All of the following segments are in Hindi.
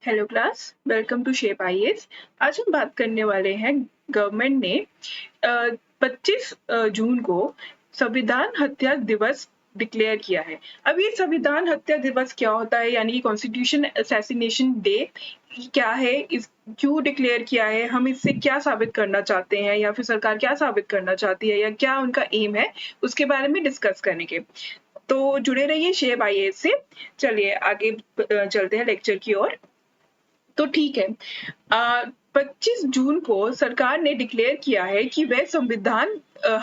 Hello class, welcome to Shape IAS. आज हम बात करने वाले हैं गवर्नमेंट ने 25 जून को संविधान हत्या दिवस डिक्लेयर किया है। अब ये संविधान हत्या दिवस क्या होता है, यानी कि कॉन्स्टिट्यूशन असैसिनेशन डे क्या है, इस क्यों डिक्लेयर किया है, हम इससे क्या साबित करना चाहते हैं या फिर सरकार क्या साबित करना चाहती है या क्या उनका एम है, उसके बारे में डिस्कस करेंगे। तो जुड़े रहिए शेप आईएएस से। चलिए आगे चलते हैं लेक्चर की ओर। तो ठीक है, 25 जून को सरकार ने डिक्लेयर किया है कि वह संविधान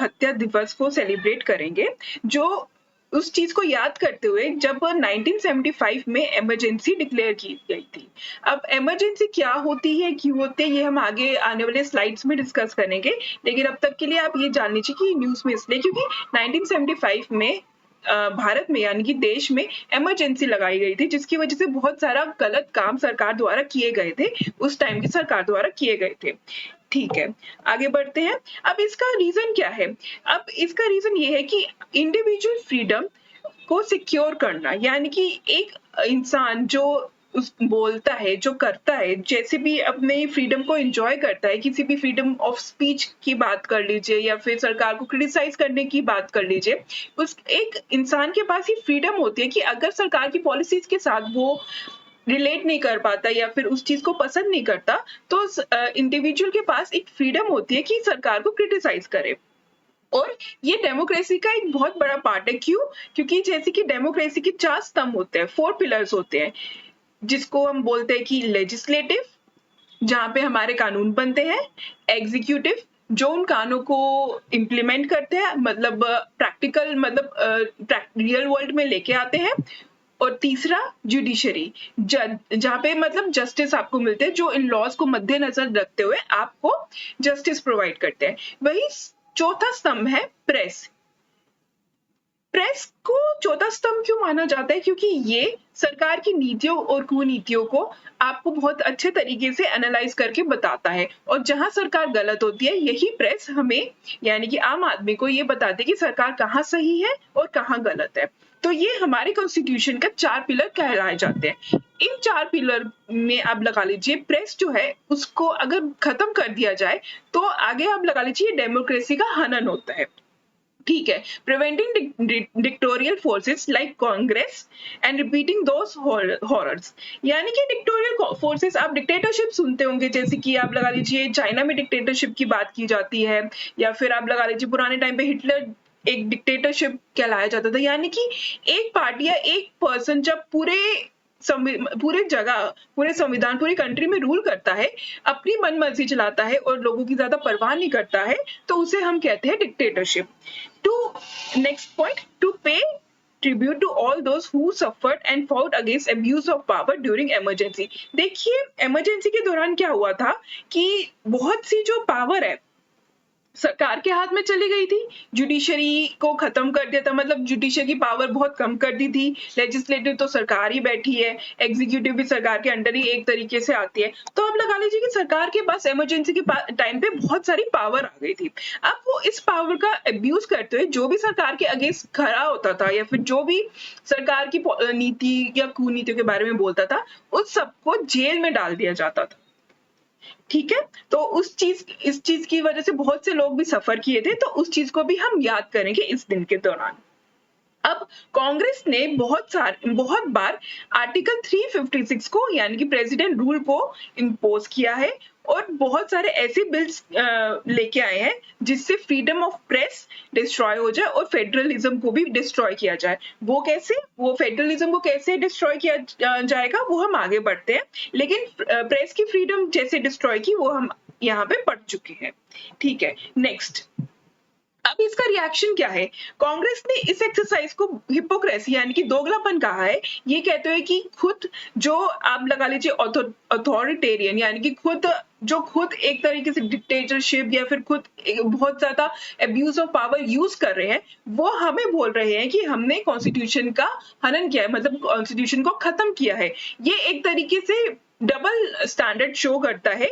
हत्या दिवस को सेलिब्रेट करेंगे, जो उस चीज को याद करते हुए जब 1975 में इमरजेंसी डिक्लेयर की गई थी। अब इमरजेंसी क्या होती है, क्यों होती है, ये हम आगे आने वाले स्लाइड्स में डिस्कस करेंगे। लेकिन अब तक के लिए आप ये जान लीजिए कि न्यूज में इसलिए क्योंकि 1975 में भारत में यानी कि देश में इमरजेंसी लगाई गई थी, जिसकी वजह से बहुत सारा गलत काम सरकार द्वारा किए गए थे, उस टाइम की सरकार द्वारा किए गए थे। ठीक है, आगे बढ़ते हैं। अब इसका रीजन क्या है? अब इसका रीजन ये है कि इंडिविजुअल फ्रीडम को सिक्योर करना, यानी कि एक इंसान जो उस बोलता है, जो करता है, जैसे भी अपने फ्रीडम को एंजॉय करता है, किसी भी फ्रीडम ऑफ स्पीच की बात कर लीजिए या फिर सरकार को क्रिटिसाइज करने की बात कर लीजिए, उस एक इंसान के पास ही फ्रीडम होती है कि अगर सरकार की पॉलिसीज के साथ वो रिलेट नहीं कर पाता या फिर उस चीज को पसंद नहीं करता, तो इंडिविजुअल के पास एक फ्रीडम होती है कि सरकार को क्रिटिसाइज करे। और ये डेमोक्रेसी का एक बहुत बड़ा पार्ट है। क्यों? क्योंकि जैसे कि डेमोक्रेसी के 4 स्तंभ होते हैं, 4 पिलर्स होते हैं, जिसको हम बोलते हैं कि लेजिस्लेटिव, जहां पे हमारे कानून बनते हैं, एग्जीक्यूटिव, जो उन कानूनों को इम्प्लीमेंट करते हैं, मतलब प्रैक्टिकल, मतलब रियल वर्ल्ड में लेके आते हैं, और तीसरा जुडिशरी, जहां पे मतलब जस्टिस आपको मिलते हैं, जो इन लॉज को मद्देनजर रखते हुए आपको जस्टिस प्रोवाइड करते हैं। वही चौथा स्तंभ है प्रेस। प्रेस को चौथा स्तंभ क्यों माना जाता है? क्योंकि ये सरकार की नीतियों और कुनीतियों को आपको बहुत अच्छे तरीके से एनालाइज करके बताता है, और जहां सरकार गलत होती है, यही प्रेस हमें यानी कि आम आदमी को ये बताती है कि सरकार कहाँ सही है और कहाँ गलत है। तो ये हमारे कॉन्स्टिट्यूशन का 4 पिलर कहलाए जाते हैं। इन 4 पिलर में आप लगा लीजिए प्रेस जो है उसको अगर खत्म कर दिया जाए, तो आगे आप लगा लीजिए डेमोक्रेसी का हनन होता है। ठीक है, preventing dictatorial forces like Congress and repeating those horrors, यानी कि डिक्टोरियल फोर्सेस, आप डिक्टेटरशिप सुनते होंगे, जैसे कि आप लगा लीजिए चाइना में डिक्टेटरशिप की बात की जाती है, या फिर आप लगा लीजिए पुराने टाइम पे हिटलर एक डिक्टेटरशिप कहलाया जाता था, यानी कि एक पार्टी या एक पर्सन जब पूरे जगह, पूरे संविधान, पूरी कंट्री में रूल करता है, अपनी मनमर्जी चलाता है और लोगों की ज्यादा परवाह नहीं करता है, तो उसे हम कहते हैं dictatorship. To next point, to pay tribute to all those who suffered and fought against abuse of power during emergency। देखिए इमरजेंसी के दौरान क्या हुआ था कि बहुत सी जो पावर है सरकार के हाथ में चली गई थी, जुडिशरी को खत्म कर दिया था, मतलब जुडिशरी की पावर बहुत कम कर दी थी, लेजिस्लेटिव तो सरकार ही बैठी है, एग्जीक्यूटिव भी सरकार के अंडर ही एक तरीके से आती है। तो आप लगा लीजिए कि सरकार के पास इमरजेंसी के टाइम पे बहुत सारी पावर आ गई थी। अब वो इस पावर का अब्यूज करते हुए जो भी सरकार के अगेंस्ट खड़ा होता था या फिर जो भी सरकार की नीति या कुनीतियों के बारे में बोलता था, उस सबको जेल में डाल दिया जाता था। ठीक है, तो इस चीज की वजह से बहुत से लोग भी सफर किए थे, तो उस चीज को भी हम याद करेंगे इस दिन के दौरान। अब कांग्रेस ने बहुत बार आर्टिकल 356 को यानी कि प्रेसिडेंट रूल को इम्पोज किया है, और बहुत सारे ऐसे बिल्स लेके आए हैं जिससे फ्रीडम ऑफ प्रेस डिस्ट्रॉय हो जाए और फेडरलिज्म को भी डिस्ट्रॉय किया जाए। वो कैसे, वो फेडरलिज्म को कैसे डिस्ट्रॉय किया जाएगा वो हम आगे बढ़ते हैं, लेकिन प्रेस की फ्रीडम जैसे डिस्ट्रॉय की वो हम यहाँ पे पढ़ चुके हैं। ठीक है, नेक्स्ट। अब इसका रिएक्शन क्या है? कांग्रेस ने इस एक्सरसाइज को हिपोक्रेसी यानी कि दोगलापन कहा है। ये कहते हुए कि खुद जो आप लगा लीजिए अथॉरिटेरियन यानी कि खुद एक तरीके से डिक्टेटरशिप या फिर खुद बहुत ज्यादा अब्यूज ऑफ पावर यूज कर रहे हैं, वो हमें बोल रहे हैं कि हमने कॉन्स्टिट्यूशन का हनन किया है, मतलब कॉन्स्टिट्यूशन को खत्म किया है। ये एक तरीके से डबल स्टैंडर्ड शो करता है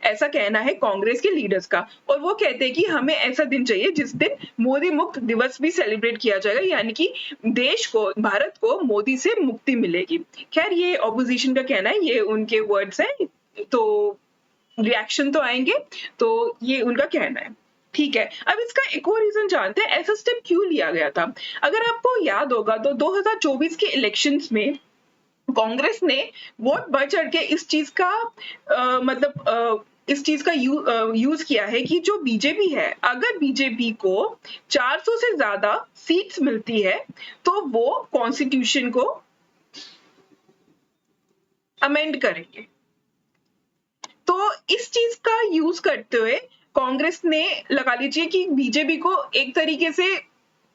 ऐसा कहना है कांग्रेस के लीडर्स का। और वो कहते हैं कि हमें ऐसा दिन चाहिए जिस दिन मोदी मुक्त दिवस भी सेलिब्रेट किया जाएगा, यानी कि देश को, भारत को मोदी से मुक्ति मिलेगी। खैर ये ऑपोजिशन का कहना है, ये उनके वर्ड्स हैं, तो रिएक्शन तो आएंगे, तो ये उनका कहना है। ठीक है, अब इसका एक और रीजन जानते हैं ऐसा स्टेप क्यों लिया गया था। अगर आपको याद होगा तो 2024 के इलेक्शंस में कांग्रेस ने वोट बढ़ चढ़ के इस चीज का इस चीज का यूज किया है कि जो बीजेपी है, अगर बीजेपी को 400 से ज्यादा सीट्स मिलती है तो वो कॉन्स्टिट्यूशन को अमेंड करेंगे। तो इस चीज का यूज करते हुए कांग्रेस ने, लगा लीजिए कि बीजेपी को एक तरीके से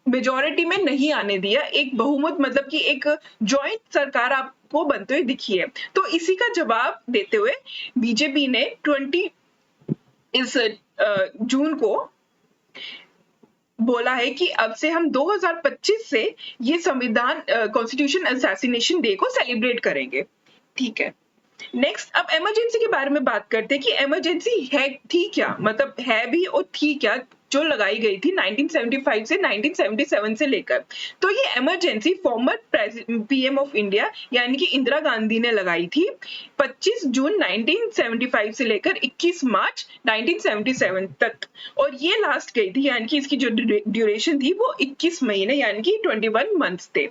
मेजोरिटी में नहीं आने दिया, एक बहुमत मतलब कि एक जॉइंट सरकार आपको बनते हुए दिखी है। तो इसी का जवाब देते हुए बीजेपी ने 20 इस जून को बोला है कि अब से हम 2025 से ये संविधान कॉन्स्टिट्यूशन असैसिनेशन डे को सेलिब्रेट करेंगे। ठीक है, नेक्स्ट अब इमरजेंसी के बारे में बात करते हैं कि इमरजेंसी है थी क्या, मतलब है भी और थी क्या, जो लगाई गई थी 1975 से 1977 से लेकर। तो ये emergency former PM of India यानी कि इंदिरा गांधी ने लगाई थी 25 जून 1975 से लेकर 21 मार्च 1977 तक, और ये लास्ट गई थी, यानी कि इसकी जो ड्यूरेशन थी वो 21 महीने यानी कि 21 मंथ्स थे।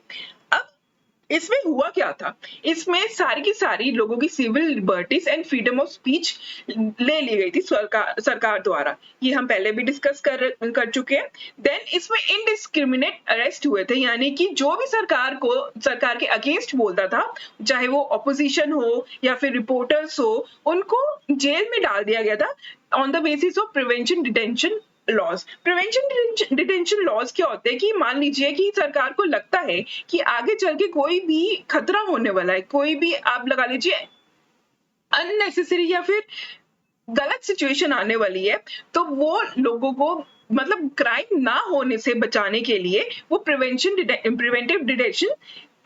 इसमें हुआ क्या था, इसमें सारी की सारी लोगों की civil liberties and freedom of speech ले ली गई थी सरकार द्वारा। ये हम पहले भी डिस्कस कर चुके हैं। देन इसमें इनडिस्क्रिमिनेट अरेस्ट हुए थे, यानी कि जो भी सरकार के अगेंस्ट बोलता था, चाहे वो ऑपोजिशन हो या फिर रिपोर्टर्स हो, उनको जेल में डाल दिया गया था on the basis of prevention detention laws. Prevention detention laws क्या होते हैं कि मान लीजिए कि सरकार को लगता है कि आगे चल के कोई भी खतरा होने वाला है, कोई भी आप लगा लीजिए अननेसेसरी या फिर गलत सिचुएशन आने वाली है, तो वो लोगों को मतलब क्राइम ना होने से बचाने के लिए वो प्रिवेंटिव डिटेंशन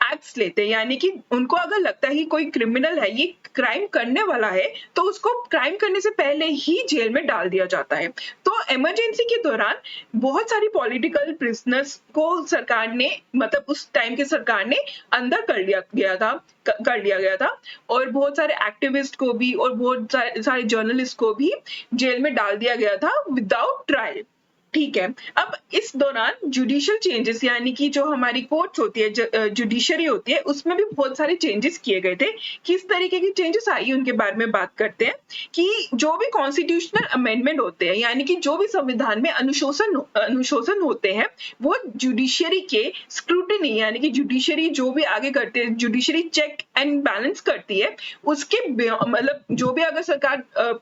एक्ट्स लेते हैं, यानी कि उनको अगर लगता है कि कोई क्रिमिनल है, ये क्राइम करने वाला है, तो उसको क्राइम करने से पहले ही जेल में डाल दिया जाता है। तो इमरजेंसी के दौरान बहुत सारी पॉलिटिकल प्रिजनर्स को सरकार ने, मतलब उस टाइम के सरकार ने अंदर कर लिया गया था और बहुत सारे एक्टिविस्ट को भी और बहुत सारे जर्नलिस्ट को भी जेल में डाल दिया गया था विदाउट ट्रायल। ठीक है, अब इस दौरान जुडिशियल चेंजेस यानी कि जो हमारी कोर्ट्स होती है, जुडिशरी होती है, उसमें भी बहुत सारे चेंजेस किए गए थे। किस तरीके की चेंजेस आई उनके बारे में बात करते हैं कि जो भी कॉन्स्टिट्यूशनल अमेंडमेंट होते हैं, यानी कि जो भी संविधान में अनुशोधन होते हैं, वो जुडिशरी के स्क्रूटिनी यानी कि जुडिशरी जो भी आगे करते हैं, जुडिशरी चेक एंड बैलेंस करती है, उसके मतलब जो भी अगर सरकार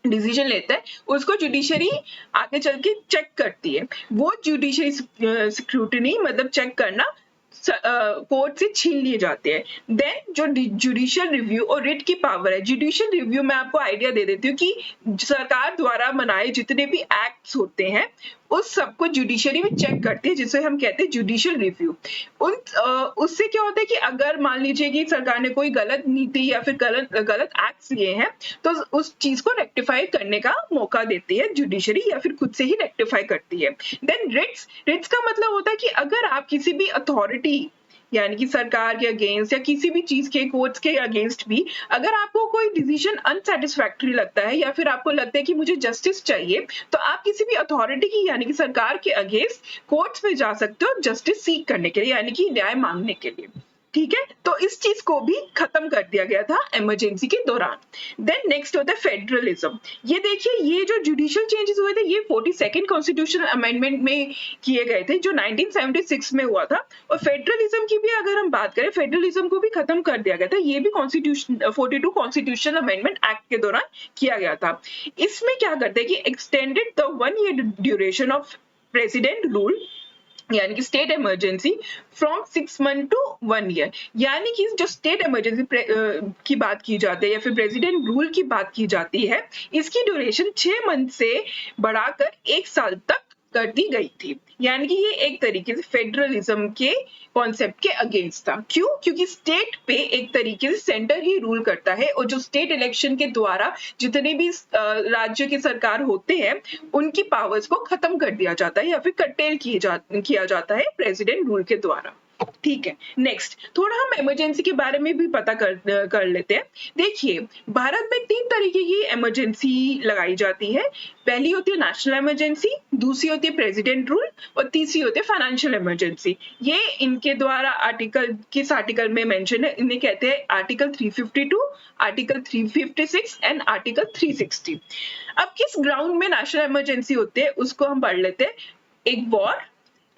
डिसीजन लेता है उसको जुडिशरी आगे चल के चेक करती है। वो जुडिशरी स्क्रूटिनी मतलब चेक करना कोर्ट से छीन लिए जाते हैं। देन जो जुडिशियल रिव्यू और रिट की पावर है, जुडिशियल रिव्यू में आपको आइडिया दे देती हूँ कि सरकार द्वारा बनाए जितने भी एक्ट्स होते हैं उस सबको जुडिशरी में चेक करती है, जिसे हम कहते हैं जुडिशियल रिव्यू। उससे क्या होता है कि अगर मान लीजिए कि सरकार ने कोई गलत नीति या फिर गलत एक्ट्स लिए हैं, तो उस चीज को रेक्टिफाई करने का मौका देती है जुडिशरी या फिर खुद से ही रेक्टिफाई करती है। देन रिट्स का मतलब होता है कि अगर आप किसी भी अथॉरिटी यानी कि सरकार के अगेंस्ट या किसी भी चीज के कोर्ट्स के अगेंस्ट भी अगर आपको कोई डिसीजन अनसेटिस्फैक्टरी लगता है या फिर आपको लगता है कि मुझे जस्टिस चाहिए, तो आप किसी भी अथॉरिटी की यानी कि सरकार के अगेंस्ट कोर्ट्स में जा सकते हो जस्टिस सीख करने के लिए यानी कि न्याय मांगने के लिए। ठीक है, तो इस चीज को भी खत्म कर दिया गया था इमरजेंसी के दौरान। देन नेक्स्ट होता है फेडरलिज्म। ये देखिए, ये जो जुडिशियल चेंजेस हुए थे ये 42nd कॉन्स्टिट्यूशनल अमेंडमेंट में किए गए थे जो 1976 में हुआ था। और फेडरलिज्म की भी अगर हम बात करें, फेडरलिज्म को भी खत्म कर दिया गया था, ये भी 42 कॉन्स्टिट्यूशनल अमेंडमेंट एक्ट के दौरान किया गया था। इसमें क्या करते हैं कि extended the 1 year duration of president rule यानी कि state emergency from 6 months to 1 year, यानी कि जो स्टेट इमरजेंसी की बात की जाती है या फिर प्रेसिडेंट रूल की बात की जाती है, इसकी ड्यूरेशन 6 मंथ से बढ़ाकर 1 साल तक कर दी गई थी। यानी कि ये एक तरीके से फेडरलिज्म के कॉन्सेप्ट के अगेंस्ट था। क्यों? क्योंकि स्टेट पे एक तरीके से सेंटर ही रूल करता है और जो स्टेट इलेक्शन के द्वारा जितने भी राज्य के सरकार होते हैं उनकी पावर्स को खत्म कर दिया जाता है या फिर कटेल किया जाता है प्रेसिडेंट रूल के द्वारा। ठीक है, नेक्स्ट थोड़ा हम इमरजेंसी के बारे में भी पता कर लेते हैं। देखिए, भारत में 3 तरीके की इमरजेंसी लगाई जाती है। पहली होती है नेशनल इमरजेंसी, दूसरी होती है प्रेसिडेंट रूल और तीसरी होती है फाइनेंशियल इमरजेंसी। ये इनके द्वारा किस आर्टिकल में मेंशन है, इन्हें कहते हैं आर्टिकल 352, आर्टिकल 356 एंड आर्टिकल 360। अब किस ग्राउंड में नेशनल इमरजेंसी होते हैं उसको हम पढ़ लेते हैं। एक वॉर,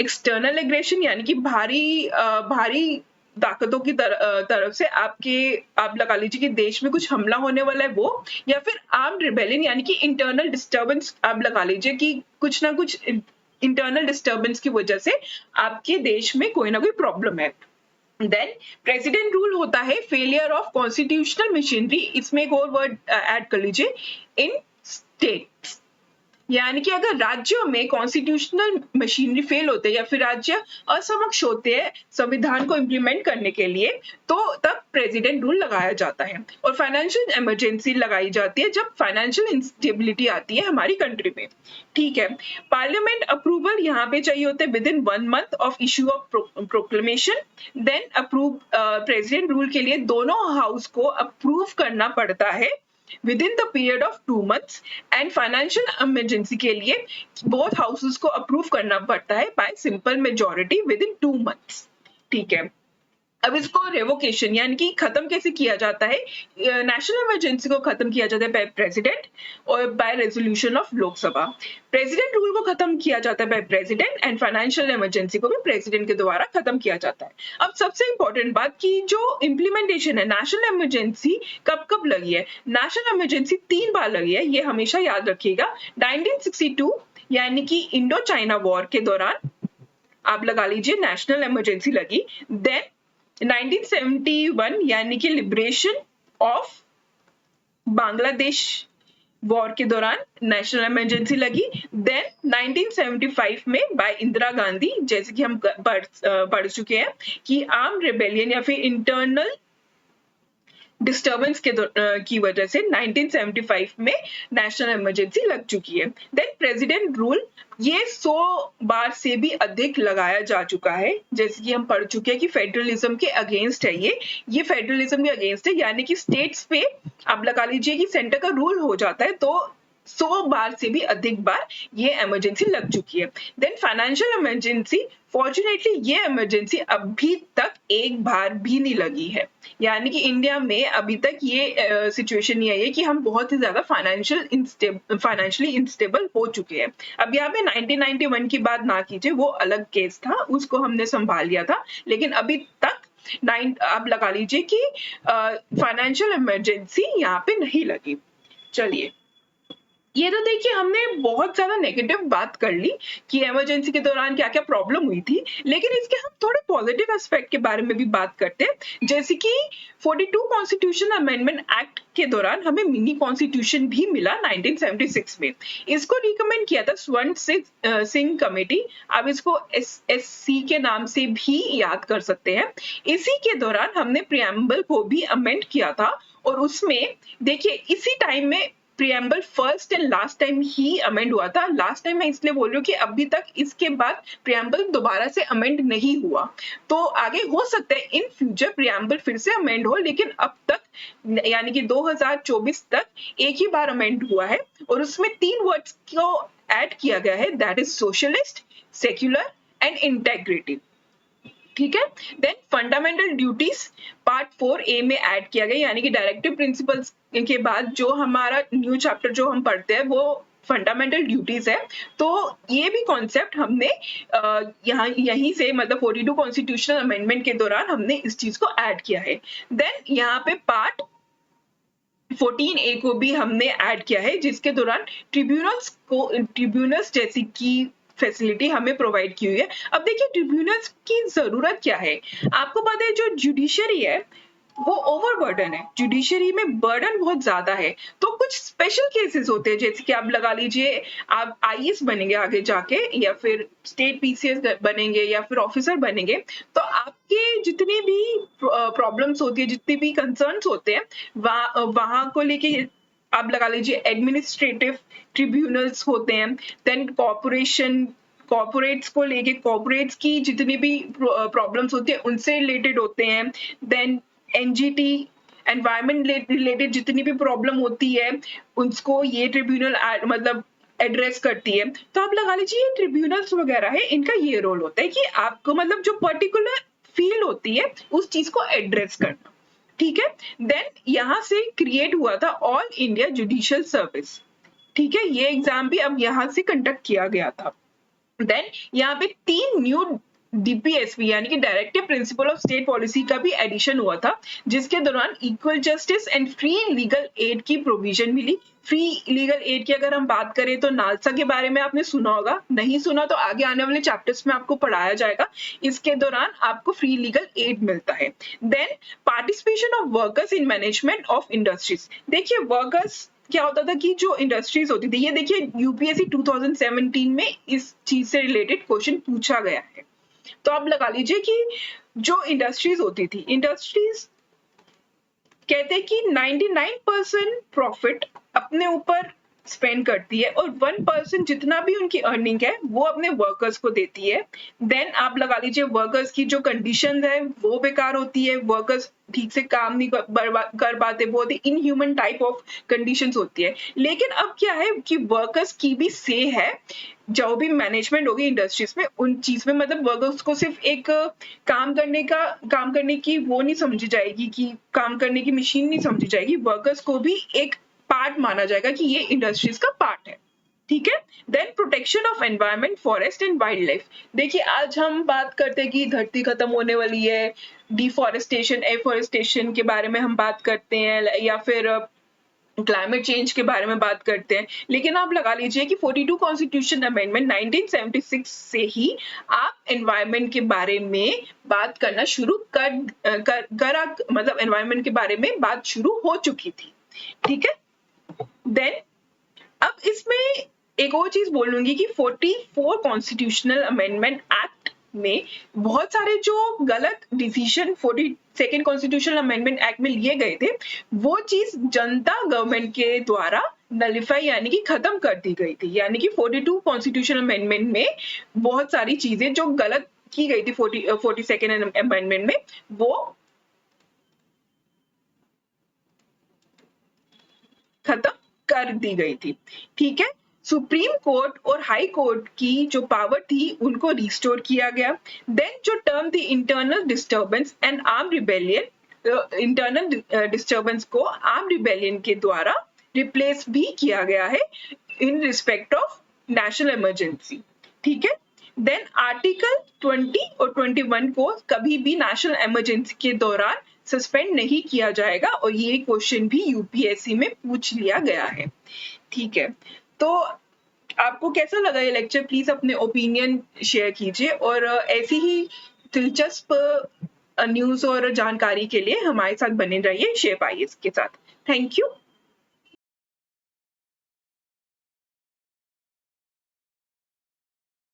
एक्सटर्नल एग्रेशन यानी कि भारी ताकतों की तरफ से आप लगा लीजिए कि देश में कुछ हमला होने वाला है वो, या फिर आर्म्ड रिबेलियन यानी कि इंटरनल डिस्टर्बेंस आप लगा लीजिए कि कुछ ना कुछ इंटरनल डिस्टर्बेंस की वजह से आपके देश में कोई ना कोई प्रॉब्लम है। देन प्रेसिडेंट रूल होता है फेलियर ऑफ कॉन्स्टिट्यूशनल मशीनरी, इसमें एक और वर्ड ऐड कर लीजिए, इन स्टेट्स। यानी कि अगर राज्यों में कॉन्स्टिट्यूशनल मशीनरी फेल होते हैं या फिर राज्य असमक्ष होते हैं संविधान को इम्प्लीमेंट करने के लिए, तो तब प्रेसिडेंट रूल लगाया जाता है। और फाइनेंशियल इमरजेंसी लगाई जाती है जब फाइनेंशियल इंस्टेबिलिटी आती है हमारी कंट्री में। ठीक है, पार्लियामेंट अप्रूवल यहाँ पे चाहिए होते हैं within 1 month of issue of proclamation. Then approve president rule के लिए दोनों हाउस को अप्रूव करना पड़ता है within the period of 2 months, and financial emergency के लिए both houses को approve करना पड़ता है by simple majority within 2 months। ठीक है, अब इसको रेवोकेशन यानी कि खत्म कैसे किया जाता है, नेशनल इमरजेंसी को खत्म किया जाता है बाय प्रेसिडेंट और bye resolution of Lok Sabha. President rule को खत्म किया जाता है by president and financial emergency को भी प्रेसिडेंट के द्वारा खत्म किया जाता है। अब सबसे इंपॉर्टेंट बात कि जो इम्प्लीमेंटेशन है नेशनल इमरजेंसी कब कब लगी है। नेशनल इमरजेंसी 3 बार लगी है, ये हमेशा याद रखिएगा। 1962 यानी कि इंडो चाइना वॉर के दौरान आप लगा लीजिए नेशनल इमरजेंसी लगी। देन 1971 यानी कि लिबरेशन ऑफ बांग्लादेश वॉर के दौरान नेशनल इमरजेंसी लगी। देन 1975 में बाय इंदिरा गांधी, जैसे कि हम पढ़ चुके हैं कि आर्म रिबेलियन या फिर इंटरनल डिस्टर्बेंस की वजह से 1975 में नेशनल इमरजेंसी लग चुकी है। देन प्रेसिडेंट रूल ये 100 बार से भी अधिक लगाया जा चुका है, जैसे कि हम पढ़ चुके हैं कि फेडरलिज्म के अगेंस्ट है ये फेडरलिज्म के अगेंस्ट है, यानी कि स्टेट्स पे आप लगा लीजिए कि सेंटर का रूल हो जाता है तो 100 बार से भी अधिक बार ये इमरजेंसी लग चुकी है। देन फाइनेंशियल इमरजेंसी, फॉर्चुनेटली ये इमरजेंसी अभी तक एक बार भी नहीं लगी है, यानी कि इंडिया में अभी तक ये सिचुएशन ये है कि हम बहुत ही ज्यादा फाइनेंशियली इंस्टेबल हो चुके हैं। अब यहाँ पे 1991 की बात ना कीजिए, वो अलग केस था, उसको हमने संभाल लिया था, लेकिन अभी तक आप लगा लीजिए कि फाइनेंशियल इमरजेंसी यहाँ पे नहीं लगी। चलिए, ये तो देखिए हमने बहुत ज्यादा नेगेटिव बात कर ली कि इमरजेंसी के दौरान क्या क्या प्रॉब्लम हुई थी, लेकिन इसके हम थोड़े पॉजिटिव एस्पेक्ट के बारे में भी बात करते हैं, जैसे कि 42 कॉन्स्टिट्यूशन अमेंडमेंट एक्ट के दौरान हमें मिनी कॉन्स्टिट्यूशन भी मिला 1976 में। इसको रिकमेंड किया था स्वर्ण सिंह कमेटी, आप इसको SSC के नाम से भी याद कर सकते हैं। इसी के दौरान हमने प्रियम्बल को भी अमेंड किया था और उसमें देखिए इसी टाइम में preamble first and last time he amend हुआ था। लास्ट टाइम मैं इसलिए बोल रही हूँ कि अभी तक इसके बाद प्रियम्बल दोबारा से अमेंड नहीं हुआ, तो आगे हो सकता है इन फ्यूचर प्रियम्बल फिर से अमेंड हो, लेकिन अब तक यानी कि 2024 तक एक ही बार अमेंड हुआ है और उसमें 3 वर्ड्स को ऐड किया गया है, that is socialist, secular and integrity. ठीक है, then fundamental duties part 4A में ऐड किया गया, यानी कि डायरेक्टिव प्रिंसिपल्स के बाद जो हमारा न्यू चैप्टर जो हम पढ़ते हैं वो फंडामेंटल ड्यूटीज है, तो ये भी कॉन्सेप्ट हमने यहीं से मतलब 42 कॉन्स्टिट्यूशनल अमेंडमेंट के दौरान हमने इस चीज को ऐड किया है। देन यहाँ पे पार्ट 14A को भी हमने ऐड किया है, जिसके दौरान ट्रिब्यूनल्स जैसी की फैसिलिटी हमें प्रोवाइड की हुई है। अब देखिए ट्रिब्यूनल्स की जरूरत क्या है, आपको पता है जो जुडिशरी है वो ओवरबर्डन है, जुडिशरी में बर्डन बहुत ज्यादा है। तो कुछ स्पेशल केसेस होते हैं, जैसे कि आप लगा लीजिए आप आईएएस बनेंगे आगे जाके, या फिर स्टेट पीसीएस बनेंगे, या फिर ऑफिसर बनेंगे, तो आपके जितनी भी प्रॉब्लम्स होती है, जितनी भी कंसर्न्स होते हैं, वहां को लेके आप लगा लीजिए एडमिनिस्ट्रेटिव ट्रिब्यूनल्स होते हैं, देन कॉर्पोरेट्स को लेके कॉर्पोरेट्स की जितनी भी प्रॉब्लम्स होती है उनसे रिलेटेड होते हैं, देन एनजीटी एनवायरमेंट रिलेटेड जितनी भी प्रॉब्लम होती है उसको ये ट्रिब्यूनल मतलब एड्रेस करती है। तो आप लगा लीजिए ये ट्रिब्यूनल्स वगैरह है, इनका ये रोल होता है कि आपको मतलब जो पर्टिकुलर फील्ड होती है उस चीज को एड्रेस करना। ठीक है, देन यहां से क्रिएट हुआ था ऑल इंडिया जुडिशियल सर्विस। ठीक है, ये एग्जाम भी अब यहां से कंडक्ट किया गया था। देन यहाँ पे 3 न्यू डीपीएसपी यानी कि directive principle of state policy का भी एडिशन हुआ था, जिसके दौरान equal justice and free legal aid की प्रोविजन मिली। फ्री लीगल एड की अगर हम बात करें तो नालसा के बारे में आपने सुना होगा, नहीं सुना तो आगे आने वाले चैप्टर्स में आपको पढ़ाया जाएगा। इसके दौरान आपको फ्री लीगल एड मिलता है। Then participation of workers in management of industries. देखिए वर्कर्स क्या होता था कि जो इंडस्ट्रीज होती थी, ये देखिए यूपीएससी 2017 में इस चीज से रिलेटेड क्वेश्चन पूछा गया है। तो आप लगा लीजिए कि जो इंडस्ट्रीज होती थी, इंडस्ट्रीज कहते हैं कि 99% प्रॉफिट अपने ऊपर स्पेंड करती है और 1% जितना भी उनकी अर्निंग है वो अपने वर्कर्स को देती है। देन आप लगा लीजिए वर्कर्स की जो कंडीशन है वो बेकार होती है, वर्कर्स ठीक से काम नहीं कर पाते, बहुत ही इनह्यूमन टाइप ऑफ कंडीशंस होती है। लेकिन अब क्या है कि वर्कर्स की भी से है, जो भी मैनेजमेंट होगी इंडस्ट्रीज में उन चीज में, मतलब वर्कर्स को सिर्फ एक काम करने की वो नहीं समझी जाएगी कि काम करने की मशीन नहीं समझी जाएगी, वर्कर्स को भी एक पार्ट माना जाएगा कि ये इंडस्ट्रीज का पार्ट है। ठीक है, then protection of environment, forest and wildlife. देखिए आज हम बात करते हैं कि धरती खत्म होने वाली है, डिफॉरेस्टेशन एफॉरेस्टेशन के बारे में हम बात करते हैं, या फिर क्लाइमेट चेंज के बारे में बात करते हैं, लेकिन आप लगा लीजिए कि 42 कॉन्स्टिट्यूशन अमेंडमेंट 1976 से ही आप एनवायरनमेंट के बारे में बात करना शुरू मतलब एनवायरनमेंट के बारे में बात शुरू हो चुकी थी। ठीक है, देन अब इसमें एक और चीज बोलूंगी कि 44 कॉन्स्टिट्यूशनल अमेंडमेंट एक्ट में बहुत सारे जो गलत decision 42nd constitutional amendment act में लिए गए थे, वो चीज जनता गवर्नमेंट के द्वारा नलिफाई यानी कि खत्म कर दी गई थी। यानी कि 42 कॉन्स्टिट्यूशनल अमेंडमेंट में बहुत सारी चीजें जो गलत की गई थी 42nd अमेंडमेंट में, वो खत्म कर दी गई थी। ठीक है, सुप्रीम कोर्ट और हाई कोर्ट की जो पावर थी उनको रिस्टोर किया गया। देन जो टर्म थी internal disturbance and arm rebellion, internal disturbance को आर्म रिबेलियन के द्वारा रिप्लेस भी किया गया है in respect of national emergency. ठीक है, देन आर्टिकल 20 और 21 को कभी भी नेशनल इमरजेंसी के दौरान सस्पेंड नहीं किया जाएगा, और ये क्वेश्चन भी यूपीएससी में पूछ लिया गया है। ठीक है, तो आपको कैसा लगा ये लेक्चर, प्लीज अपने ओपिनियन शेयर कीजिए, और ऐसी ही दिलचस्प न्यूज और जानकारी के लिए हमारे साथ बने रहिए शेप आईएएस के साथ। Thank you.